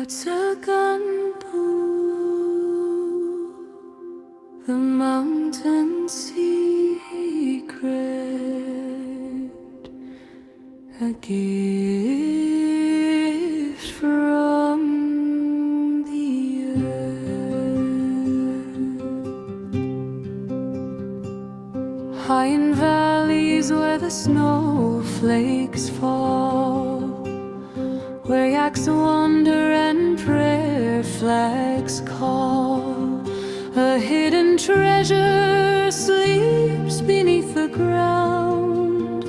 Yartsa Gunbu, the mountain secret, a gift from the earth. High in valleys where the snowflakes fall, where yaks wander and prayer flags call, a hidden treasure sleeps beneath the ground,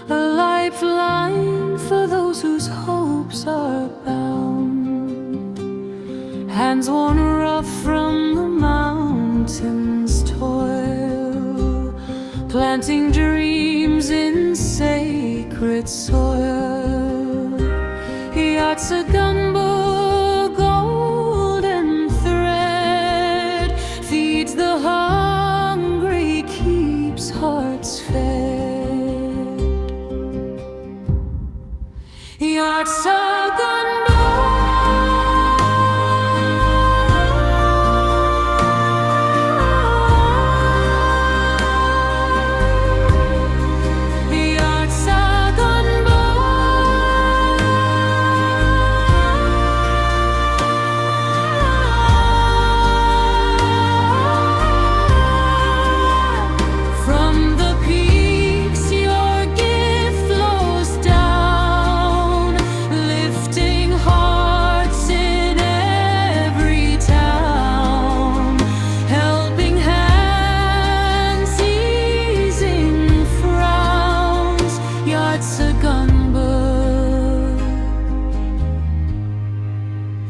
a lifeline for those whose hopes are bound. Hands worn rough from the mountain's toil, planting dreams in sacred soil. Yartsa Gunbu, golden thread, feeds the hungry, keeps hearts fed. Yartsa Gunbu,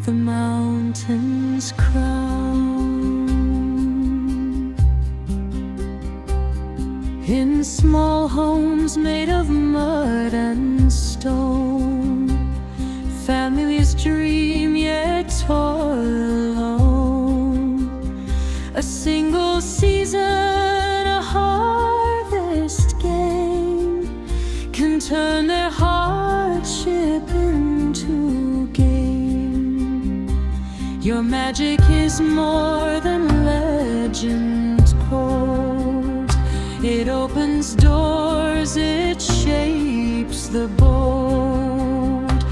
the mountain's crown. In small homes made of mud and stone, families dream yet toil alone. A single season, a harvest gain, can turn their hardship into gain. Your magic is more than legend told. It opens doors, it shapes the bold.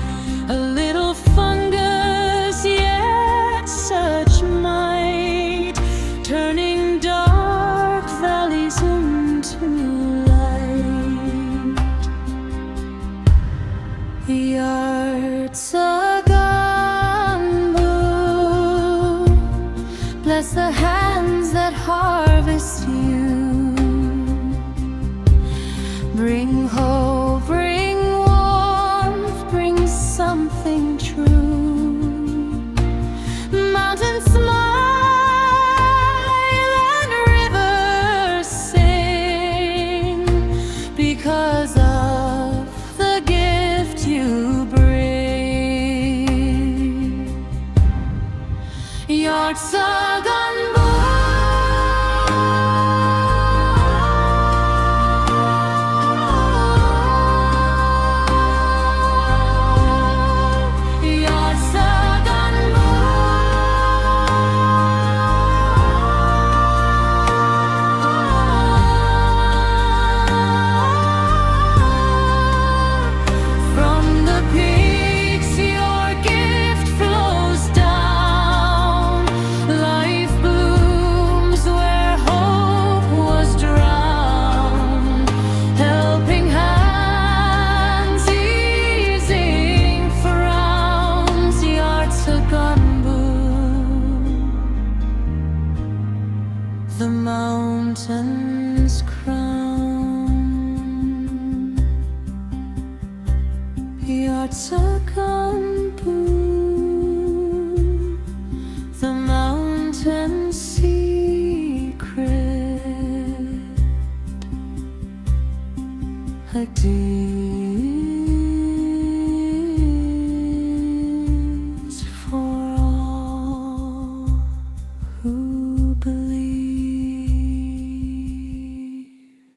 A little fungus, yet such might, turning dark valleys into light. Yartsa Gunbu, bless the hands that harvest you. Bring hope, bring warmth, bring something true. Mountains smile and rivers sing, because of the gift you bring. Yartsa Gunbu, the mountain's crown. Yartsa Gunbu, the mountain's secret, a deep